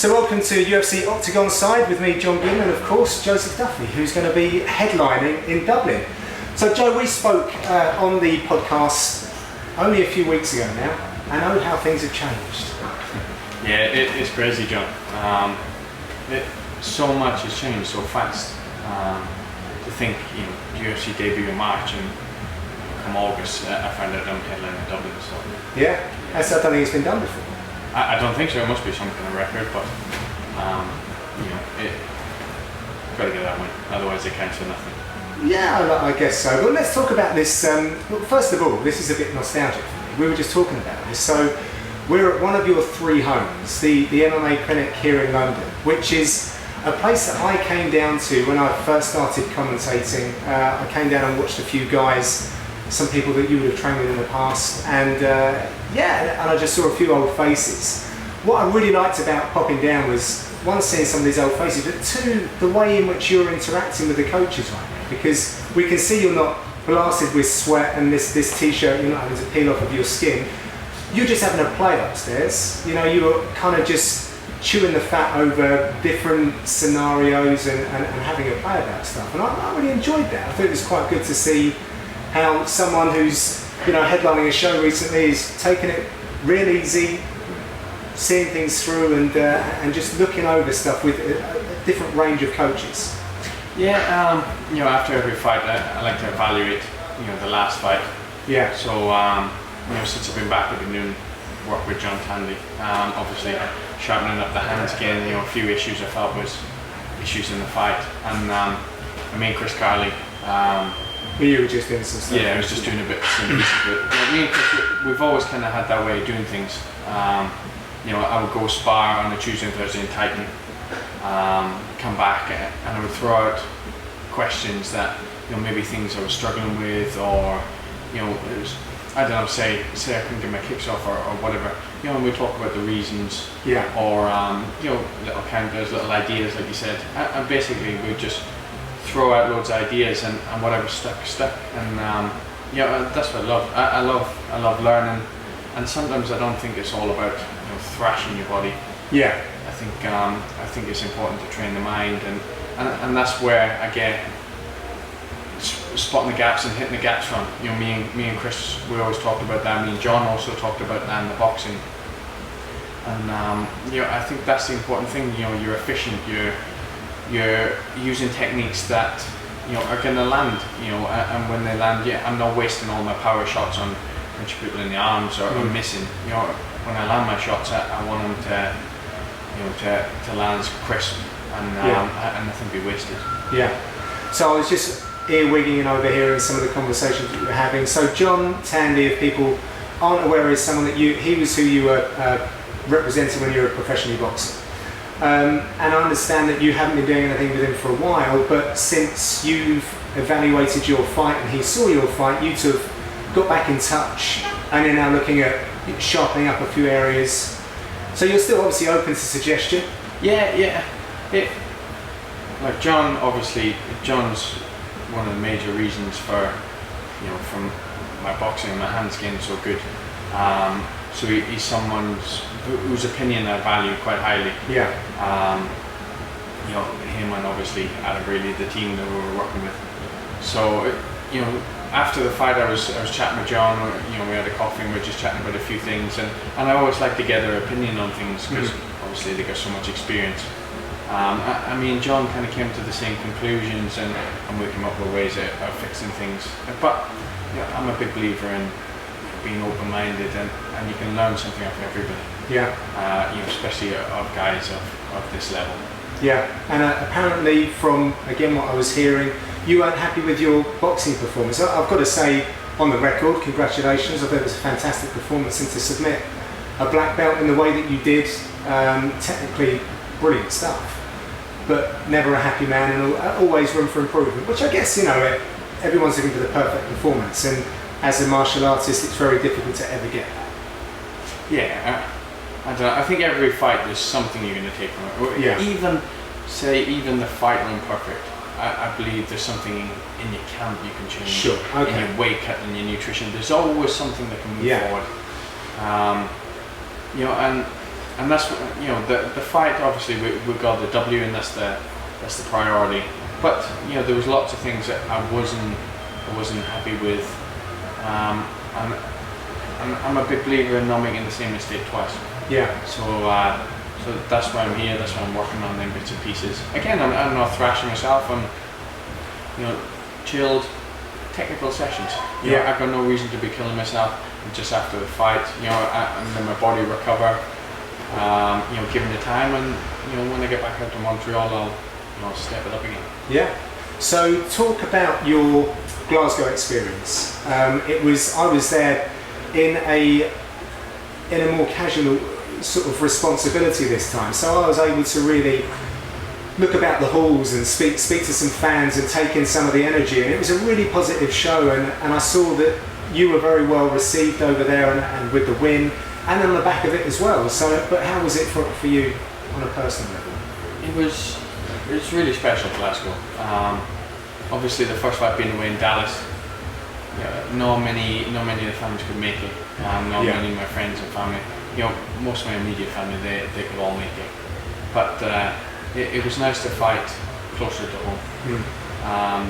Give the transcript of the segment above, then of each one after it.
So welcome to UFC Octagonside with me, John Gooden, and of course Joseph Duffy, who's going to be headlining in Dublin. So Joe, we spoke on the podcast only a few weeks ago now, and oh how things have changed. Yeah, it's crazy, John. So much has changed so fast. To think, UFC debut in March and come August, I found out I'm headlining in Dublin. So yeah, I don't think it's been done before. I don't think so. It must be some kind of record, but got to get that win. Otherwise, it counts for nothing. Yeah, I guess so. But let's talk about this. Well, first of all, this is a bit nostalgic for me. We were just talking about this. So we're at one of your three homes, the MMA clinic here in London, which is a place that I came down to when I first started commentating. I came down and watched a few guys, some people that you would have trained with in the past, and I just saw a few old faces. What I really liked about popping down was, one, seeing some of these old faces, but two, the way in which you're interacting with the coaches right now, because we can see you're not blasted with sweat and this t-shirt, you're not having to peel off of your skin. You're just having a play upstairs. You were kind of just chewing the fat over different scenarios and having a play about stuff, and I really enjoyed that. I thought it was quite good to see how someone who's headlining a show recently is taking it real easy, seeing things through, and just looking over stuff with a different range of coaches. Yeah, after every fight, I like to evaluate, the last fight. Yeah. So, since I've been back, I've been doing work with John Tandy. Obviously, sharpening up the hands again. A few issues I felt was issues in the fight, and me and Chris Carley. You were just doing some stuff. Yeah, I was just doing a bit of some pieces. But me and Chris, we've always kind of had that way of doing things. I would go spar on a Tuesday and Thursday in Titan, come back, and I would throw out questions that maybe things I was struggling with, or it was, I don't know, say I couldn't get my kicks off or whatever. And we talk about the reasons. Yeah. Or little counters, little ideas, like you said, and basically we just throw out loads of ideas, and whatever stuck. And that's what I love. I love learning, and sometimes I don't think it's all about thrashing your body. Yeah. I think it's important to train the mind, and that's where I get spotting the gaps and hitting the gaps from. Me and Chris, we always talked about that. Me and John also talked about that in the boxing. And I think that's the important thing. You're efficient. You're using techniques that are going to land. And when they land, I'm not wasting all my power shots on punching people in the arms or missing. When I land my shots, I want them to land as crisp and nothing be wasted. Yeah. So I was just earwigging and overhearing some of the conversations that you were having. So John Tandy, if people aren't aware, is someone that he was who you were representing when you were a professional boxer. And I understand that you haven't been doing anything with him for a while, but since you've evaluated your fight and he saw your fight, you two have got back in touch and you're now looking at sharpening up a few areas. So you're still obviously open to suggestion? Yeah. Like John, obviously, John's one of the major reasons for, from my boxing and my hands getting so good. So he's someone whose opinion I value quite highly. Yeah. Him and obviously Adam Brealey, the team that we were working with. So, after the fight, I was chatting with John. We had a coffee and we were just chatting about a few things, and I always like to get their opinion on things because obviously they got so much experience. Me and John kind of came to the same conclusions, and we came up with ways of fixing things. But I'm a big believer in being open-minded, and you can learn something off everybody. Yeah. Especially of guys of this level. Yeah, and apparently from, again, what I was hearing, you weren't happy with your boxing performance. I've got to say, on the record, congratulations. I thought it was a fantastic performance, and to submit a black belt in the way that you did, technically brilliant stuff, but never a happy man, and always room for improvement, which I guess, everyone's looking for the perfect performance, and as a martial artist, it's very difficult to ever get that. Yeah, I don't know. I think every fight there's something you're going to take from it. Yeah. Even the fight went perfect. I believe there's something in your camp you can change. Sure. Okay. In your weight cut and your nutrition. There's always something that can move forward. And and that's the fight. Obviously, we got the W, and that's the priority. But there was lots of things that I wasn't happy with. I'm a big believer in not making the same mistake twice. Yeah. So that's why I'm here. That's why I'm working on them bits and pieces. Again, I'm not thrashing myself. I'm chilled, technical sessions. I've got no reason to be killing myself. Just after the fight, and then my body recover. Given the time, and when I get back out to Montreal, I'll step it up again. Yeah. So talk about your Glasgow experience. I was there in a more casual sort of responsibility this time, so I was able to really look about the halls and speak to some fans and take in some of the energy, and it was a really positive show, and I saw that you were very well received over there, and with the win and on the back of it as well. So, but how was it for you on a personal level? It was really special, Glasgow. Obviously the first fight being away in Dallas, not many of the families could make it. Not many of my friends and family. Most of my immediate family, they could all make it. But it was nice to fight closer to home.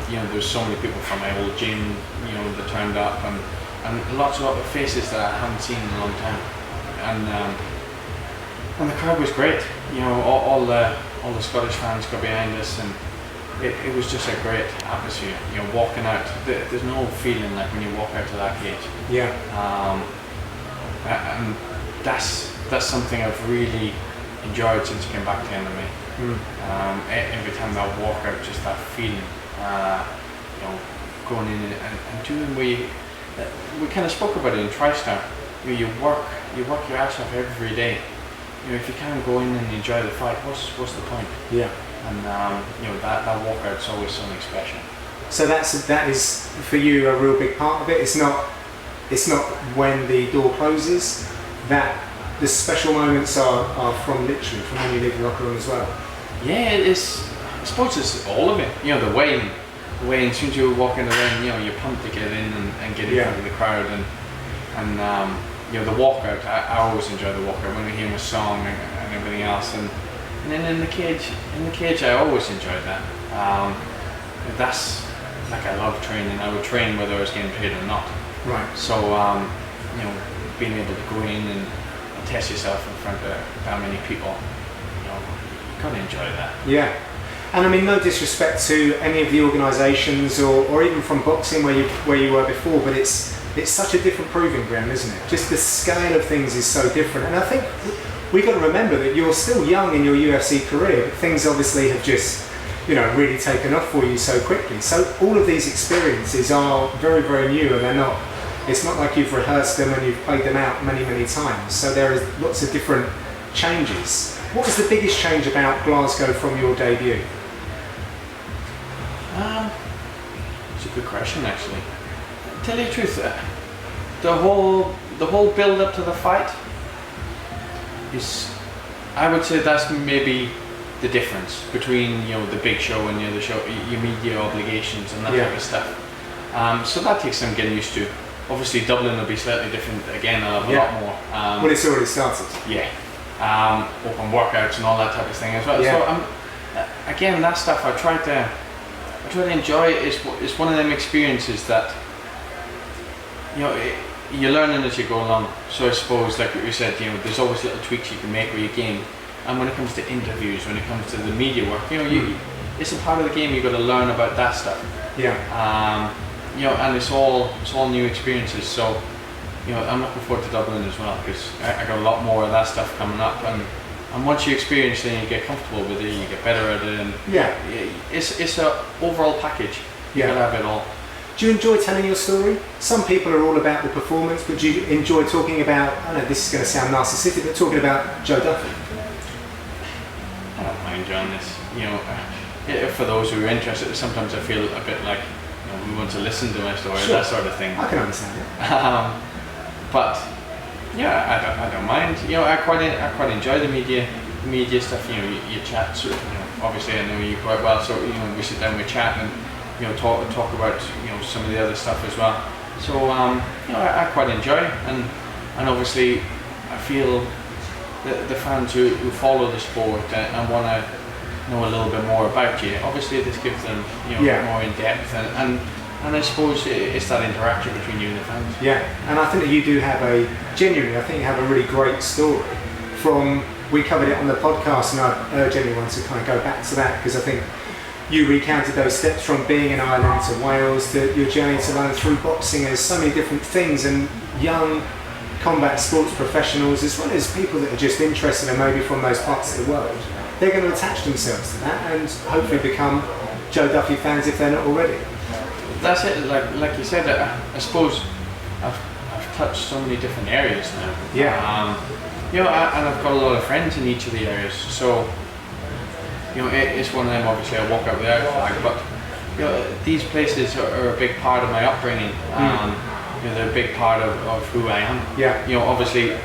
There was so many people from my old gym, that turned up, and lots of other faces that I haven't seen in a long time. And the crowd was great. All the Scottish fans got behind us, and it was just a great atmosphere. Walking out, there's no feeling like when you walk out to that cage. Yeah. And that's something I've really enjoyed since I came back to MMA. Every time I walk out, just that feeling, going in and doing we kind of spoke about it in TriStar. You work your ass off every day. If you can't go in and enjoy the fight, what's the point? Yeah. And that walkout's always something special. So that is for you a real big part of it. It's not when the door closes. That the special moments are from literally from when you leave the locker room as well. Yeah, I suppose it's all of it. The weigh-in. As soon as you walk in the ring, you're pumped to get in and get in front of the crowd, and the walkout. I always enjoy the walkout when we hear a song and everything else, and then in the cage, I always enjoyed that. That's like, I love training. I would train whether I was getting paid or not. Right. So being able to go in and test yourself in front of that many people, you gotta enjoy that. Yeah. And I mean, no disrespect to any of the organisations or even from boxing where you were before, but it's such a different proving ground, isn't it? Just the scale of things is so different. And I think we've got to remember that you're still young in your UFC career, but things obviously have just, really taken off for you so quickly. So all of these experiences are very, very new, and it's not like you've rehearsed them and you've played them out many, many times. So there is lots of different changes. What was the biggest change about Glasgow from your debut? It's a good question, actually. Tell you the truth, the whole build up to the fight is, I would say that's maybe the difference between the big show and the other show, your media obligations and that type of stuff. So that takes some getting used to. Obviously Dublin will be slightly different again. I'll have a lot more. Well, it's already started. Yeah. Open workouts and all that type of thing as well. Yeah. So again, that stuff I try to enjoy. It's one of them experiences that you're learning as you go along. So I suppose, like what you said, there's always little tweaks you can make with your game. And when it comes to interviews, when it comes to the media work, it's a part of the game. You've got to learn about that stuff. Yeah. And it's all new experiences. So I'm looking forward to Dublin as well, because I got a lot more of that stuff coming up. And once you experience it and you get comfortable with it, you get better at it. And it's an overall package. You gotta have it all. Do you enjoy telling your story? Some people are all about the performance, but do you enjoy talking about, I know this is going to sound narcissistic, but talking about Joe Duffy? I don't mind doing this. For those who are interested, sometimes I feel a bit like we want to listen to my story, that sort of thing. I can understand it. But I don't mind. I quite enjoy the media stuff. You chat. So, obviously I know you quite well, so we sit down, we chat, and talk about some of the other stuff as well. So I quite enjoy, and obviously I feel the fans who follow the sport and want to know a little bit more about you. Obviously, this gives them more in depth, and I suppose it's that interaction between you and the fans. Yeah, and I think that you do have I think you have a really great story. We covered it on the podcast, and I urge anyone to kind of go back to that, because I think you recounted those steps from being in Ireland to Wales to your journey to London through boxing. There's so many different things, and young combat sports professionals, as well as people that are just interested and maybe from those parts of the world, they're going to attach themselves to that and hopefully become Joe Duffy fans if they're not already. That's it. Like you said, I suppose I've touched so many different areas now. Yeah. And I've got a lot of friends in each of the areas. So, it's one of them. Obviously, I walk out without a flag, but these places are a big part of my upbringing. They're a big part of who I am. Yeah. Obviously,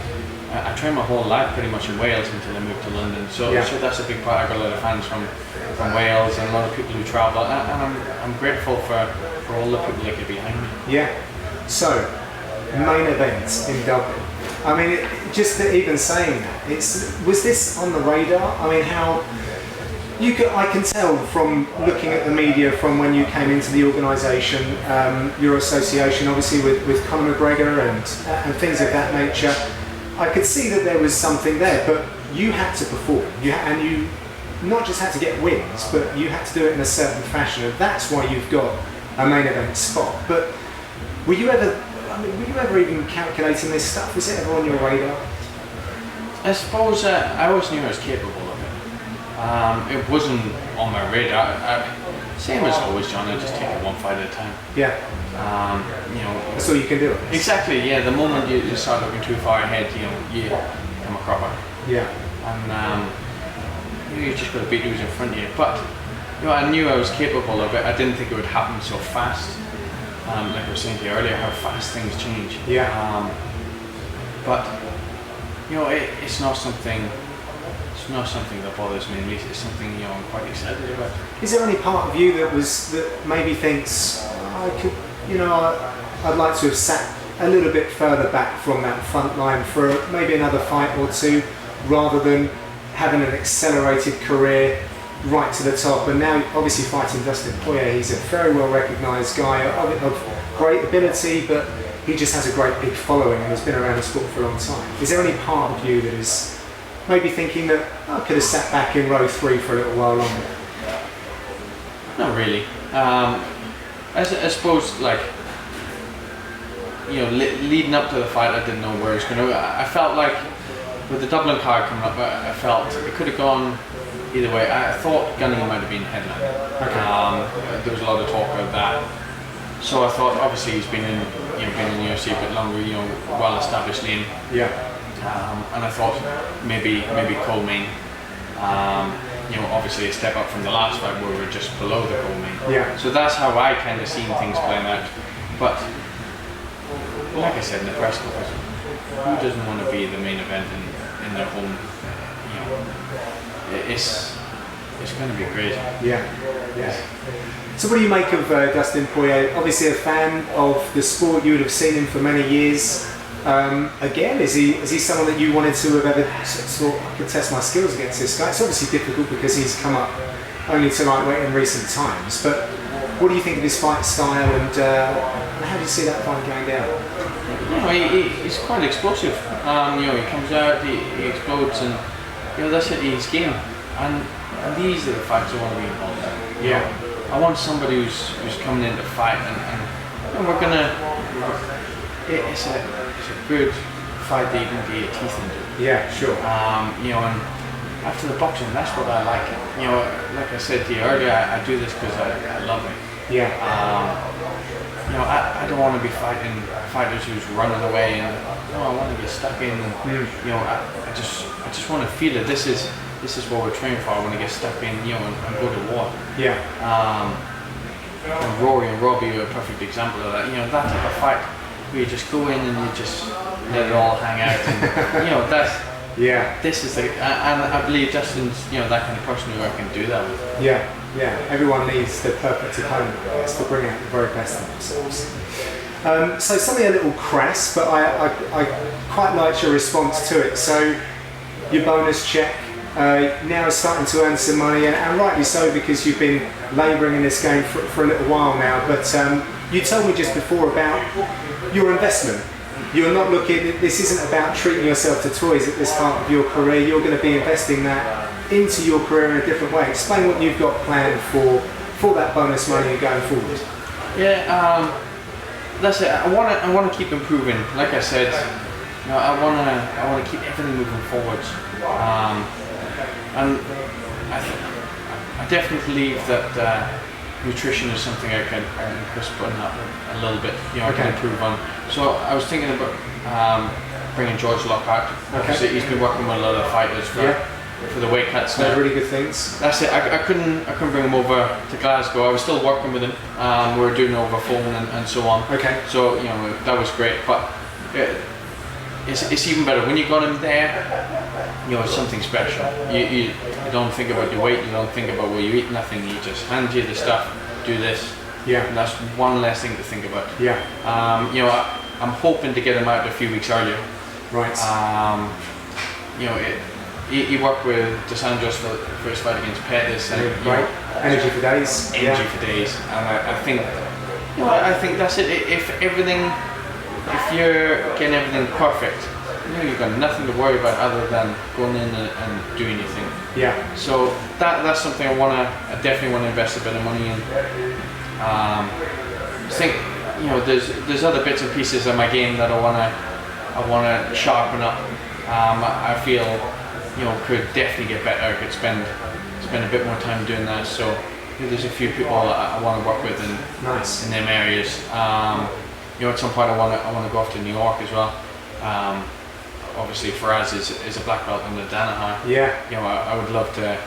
I trained my whole life pretty much in Wales until I moved to London. So that's a big part. I got a lot of fans from Wales and a lot of people who travel, and I'm grateful for all the people that get behind me. Yeah. So, main event in Dublin. I mean, just even saying that, was this on the radar? I mean, I can tell from looking at the media from when you came into the organisation, your association obviously with Conor McGregor and things of that nature. I could see that there was something there, but you had to perform. And you not just had to get wins, but you had to do it in a certain fashion, and that's why you've got a main event spot. But were you ever even calculating this stuff? Was it ever on your radar? I suppose I always knew I was capable of it. It wasn't on my radar. Same as always, John. I just take it one fight at a time. Yeah. That's all you can do. Exactly. Yeah. The moment you start looking too far ahead, you become a cropper. Yeah. And you just got to beat who's in front of you. But I knew I was capable of it. I didn't think it would happen so fast. Like I was saying to you earlier, how fast things change. Yeah. But it's not something. It's not something that bothers me. At least it's something I'm quite excited about. Is there any part of you that maybe thinks I'd like to have sat a little bit further back from that front line for maybe another fight or two, rather than having an accelerated career right to the top, and now obviously fighting Dustin Poirier? He's a very well recognised guy of great ability, but he just has a great big following and has been around the sport for a long time. Is there any part of you that is maybe thinking that I could have sat back in row 3 for a little while longer? Not really. I suppose, leading up to the fight, I didn't know where it was going to go. I felt like with the Dublin card coming up, I felt it could have gone either way. I thought Gunning might have been headline. Okay. There was a lot of talk of that. So I thought, obviously he's been in UFC a bit longer, well established name. Yeah. And I thought maybe co-main. Obviously a step up from the last fight where we were just below the co-main. Yeah. So that's how I kind of seen things playing out. But like I said in the press conference, who doesn't want to be the main event in their home? It's going to be great. Yeah. So what do you make of Dustin Poirier? Obviously a fan of the sport, you would have seen him for many years. Again, is he someone that you wanted to have ever thought, I could test my skills against this guy? It's obviously difficult because he's come up only to lightweight in recent times, but what do you think of his fight style, and how do you see that fight going down? He's quite explosive. He comes out, he explodes, and that's it, he's game. And these are the fights I want to be involved in. Yeah. I want somebody who's coming in to fight, and we're gonna. It's a good fight that you can get your teeth into. Yeah, sure. And after the boxing, that's what I like. Like I said to you earlier, I do this because I love it. Yeah. I don't want to be fighting fighters who's running away, and I want to get stuck in. And, I just want to feel it. This is what we're training for. I want to get stuck in, and go to war. Yeah. And Rory and Robbie are a perfect example of that. That type of fight where you just go in and you just let it all hang out, and that's. Yeah. This is and I believe Justin's that kind of person who I can do that with. Yeah. Everyone needs the perfect opponent, I guess, to bring out the very best of themselves. So something a little crass, but I quite liked your response to it. So your bonus check. Now is starting to earn some money, and rightly so, because you've been labouring in this game for a little while now. But you told me just before about your investment. You're not looking, this isn't about treating yourself to toys at this part of your career. You're going to be investing that into your career in a different way. Explain what you've got planned for that bonus money going forward. Yeah, that's it. I want to keep improving. Like I said, you know, I want to keep everything moving forwards. And I definitely believe that nutrition is something I can crisp on up a little bit. You know, I can improve on. So I was thinking about bringing George Lockhart. Obviously, he's been working with a lot of fighters for the weight cuts. Those really good things. That's it. I couldn't bring him over to Glasgow. I was still working with him. We were doing it over phone and so on. Okay. So you know that was great, but it's even better when you got him there. You know, it's something special. You don't think about your weight. You don't think about what you eat. Nothing. He just hands you the stuff. Do this. Yeah. And that's one less thing to think about. Yeah. You know, I'm hoping to get him out a few weeks earlier. Right. You know, he worked with DeSandros for his fight against Pettis. And, right. Energy for days. Energy for days. And I think, you know, I think that's it. If you're getting everything perfect, you know, you've got nothing to worry about other than going in and doing your thing. Yeah. So that's something I definitely want to invest a bit of money in. I think, you know, there's other bits and pieces of my game that I want to sharpen up. I feel, you know, could definitely get better. I could spend a bit more time doing that. So you know, there's a few people I want to work with in them areas. You know, at some point I want to go off to New York as well. Obviously, Faraz is a black belt under Danaher. Yeah. You know, I would love to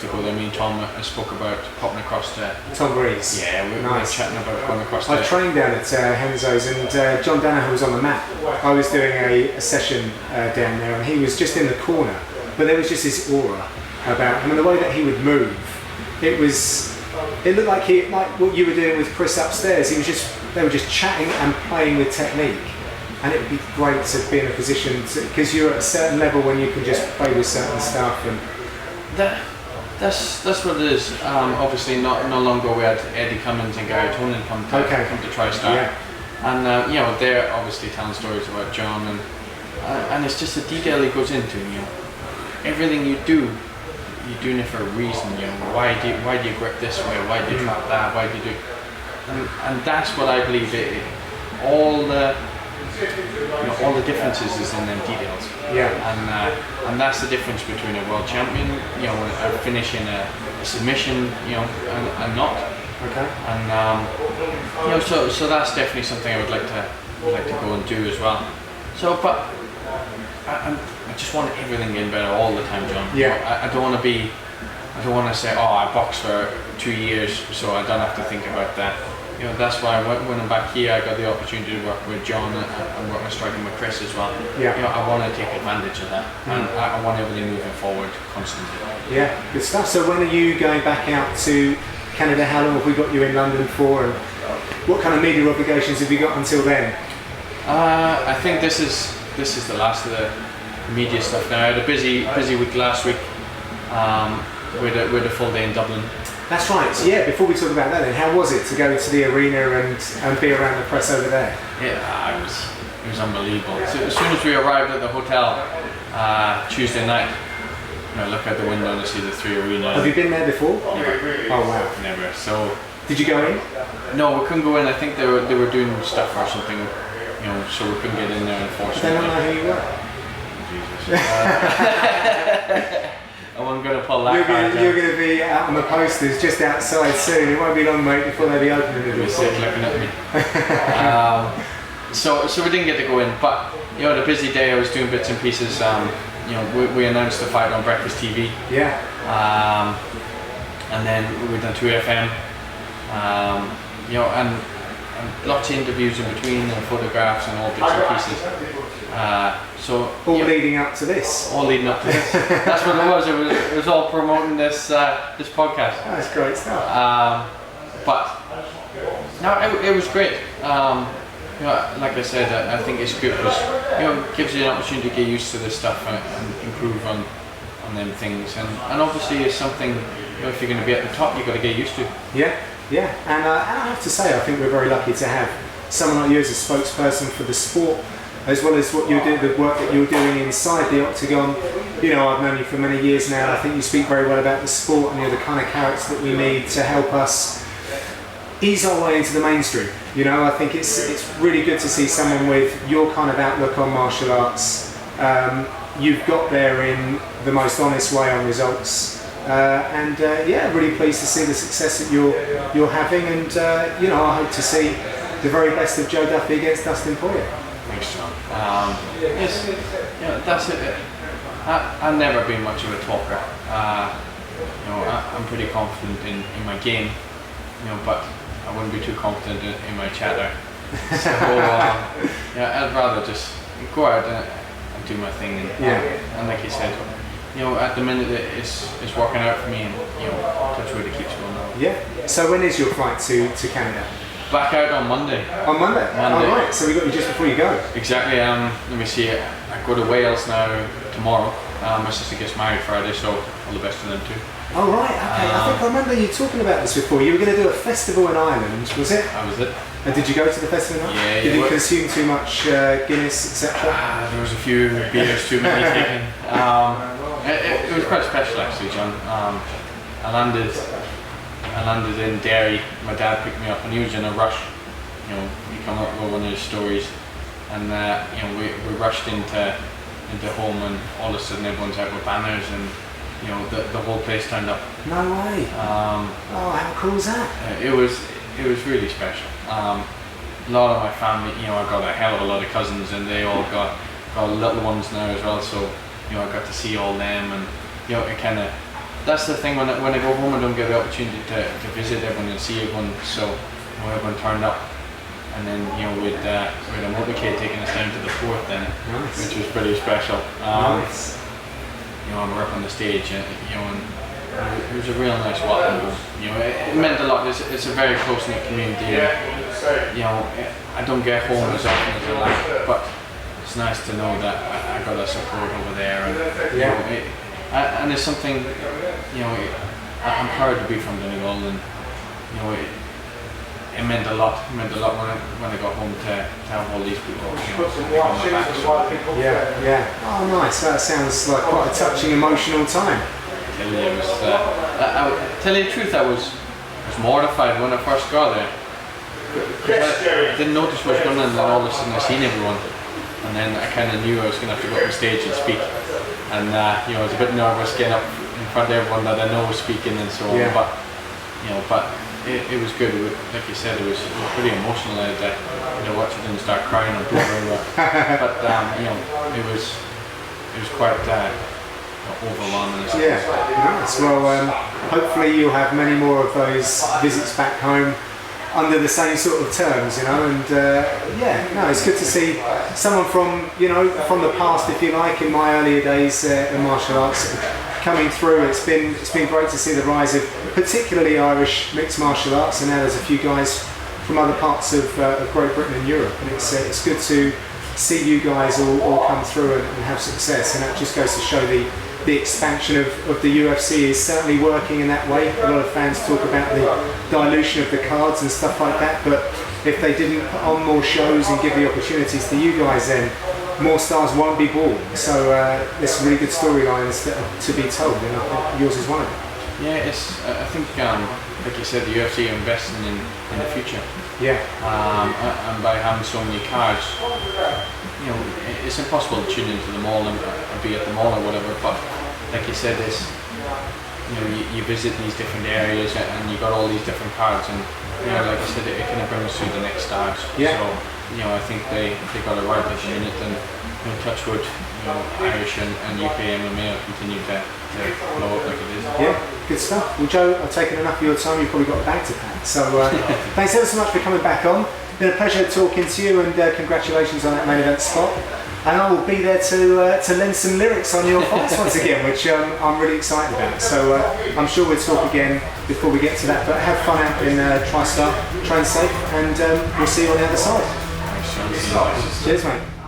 go there. Me and Tom spoke about popping across to Tom Breeze. Yeah, we were chatting about going across there. I trained down at Henzo's, and John Danaher was on the mat. I was doing a session down there, and he was just in the corner. But there was just this aura about him, and the way that he would move. It looked like what you were doing with Chris upstairs. They were just chatting and playing with technique. And it would be great to be in a position, because you're at a certain level when you can just play with certain stuff. And that's what it is. Obviously, not long ago we had Eddie Cummins and Gary Tonin come to TriStar. Yeah. And you know, they're obviously telling stories about John, and it's just the detail he goes into. You know, everything you do, you're doing it for a reason. You know, why do you grip this way? Why do you trap that? Why do you do? And that's what I believe all the differences is in them details. Yeah. And that's the difference between a world champion, you know, finishing a submission, you know, and not. Okay. And you know, so that's definitely something I would like to go and do as well. So, but I just want everything getting better all the time, John. Yeah. I don't want to say, oh, I boxed for 2 years, so I don't have to think about that. You know, that's why when I'm back here, I got the opportunity to work with John and work my striking with Chris as well. Yeah. You know, I want to take advantage of that, and I want everything moving forward constantly. Yeah, good stuff. So when are you going back out to Canada? How long have we got you in London for, and what kind of media obligations have you got until then? I think this is the last of the media stuff now. I had a busy week last week. With a full day in Dublin. That's right. So yeah, before we talk about that, then, how was it to go to the arena and be around the press over there? Yeah, it was unbelievable. So as soon as we arrived at the hotel Tuesday night, you know, look out the window and see the three arenas. Have you been there before? Never. Oh wow. Never. So did you go in? No, we couldn't go in. I think they were doing stuff or something, you know, so we couldn't get in there unfortunately. They don't know who you were. Jesus. I wasn't going to pull that card. You're going to be out on the posters just outside soon. It won't be long, mate, before they'll be opening the door. Looking at me. So we didn't get to go in, but you know, the busy day I was doing bits and pieces. You know, we announced the fight on Breakfast TV. Yeah. And then we done 2FM. You know, and lots of interviews in between and photographs and all bits and pieces. So all leading up to this. All leading up to this. That's what it was. It was all promoting this podcast. That's great stuff. But no, it was great. like I said, I think it's good because it gives you an opportunity to get used to this stuff and improve on them things, and obviously it's something, if you're going to be at the top, you've got to get used to. Yeah, and I have to say, I think we're very lucky to have someone like you as a spokesperson for the sport, as well as what you do, the work that you're doing inside the octagon. I've known you for many years now. I think you speak very well about the sport, and you're the kind of character that we need to help us ease our way into the mainstream. I think it's really good to see someone with your kind of outlook on martial arts. You've got there in the most honest way on results, and really pleased to see the success that you're having, and I hope to see the very best of Joe Duffy against Dustin Poirier. Thanks, John. That's it. I've never been much of a talker. I'm pretty confident in my game, but I wouldn't be too confident in my chatter. So I'd rather just go out and do my thing, and like you said, at the minute it's working out for me, and touch wood, it keeps going on. Yeah. So when is your flight to Canada? Back out on Monday. On Monday? Oh, right. So we got you just before you go. Exactly. Let me see. I go to Wales now tomorrow. My sister gets married Friday, so all the best to them too. Oh right. Okay. I think I remember you talking about this before. You were going to do a festival in Ireland, was it? That was it. And did you go to the festival? Yeah. Did you consume too much Guinness, etc.? There was a few beers too many taken. It was quite special actually, John. I landed in Derry. My dad picked me up, and he was in a rush. He come up with one of his stories, and we rushed into home, and all of a sudden everyone's out with banners, and the whole place turned up. No way. How cool was that? It was really special. A lot of my family, I got a hell of a lot of cousins, and they all got little ones now as well. So I got to see all them, and it kind of. That's the thing, when I go home I don't get the opportunity to visit everyone and see everyone, so everyone turned up, and then with a motorcade taking us down to the fort then, nice. Which was pretty special. Nice. We're up on the stage, and it was a real nice welcome. It meant a lot. It's a very close-knit community, and, I don't get home as often as I like, but it's nice to know that I got a support over there, and and it's something, I'm proud to be from Donegal, and it meant a lot. It meant a lot when I got home to have all these people on my back. Yeah. Oh, nice. That sounds like quite a touching, emotional time. Tell you the truth, I was mortified when I first got there. I didn't notice what was going on, and then all of a sudden I seen everyone, and then I kind of knew I was going to have to go up on stage and speak. And I was a bit nervous getting up in front of everyone that I know was speaking and so on. Yeah. But it was good. Like you said, it was pretty emotional. I had to watch them start crying and blubbering. But it was quite overwhelming. Yeah, nice. Well, hopefully you'll have many more of those visits back home under the same sort of terms, and it's good to see someone from the past, if you like, in my earlier days in martial arts coming through. It's been great to see the rise of particularly Irish mixed martial arts, and now there's a few guys from other parts of Great Britain and Europe, and it's good to see you guys all come through and have success, and that just goes to show the expansion of the UFC is certainly working in that way. A lot of fans talk about the dilution of the cards and stuff like that, but if they didn't put on more shows and give the opportunities to you guys, then more stars won't be born. So there's some really good storylines to be told, and I think yours is one of them. Yeah, I think, like you said, the UFC are investing in the future. Yeah. And by having so many cards, it's impossible to tune into the mall and be at the mall or whatever. But like you said, you visit these different areas and you got all these different cards, and like I said, it kind of brings through the next stars. Yeah. So I think they got it right this minute, and touch wood, Irish and UK MMA will continue to blow up like it is. Yeah, good stuff. Well, Joe, I've taken enough of your time. You've probably got a bag to pack. So thanks ever so much for coming back on. Been a pleasure talking to you, and congratulations on that main event spot. And I will be there to lend some lyrics on your fights once again, which I'm really excited about. So I'm sure we'll talk again before we get to that. But have fun out in TriStar, train safe, and we'll see you on the other side. It's nice. Cheers, mate.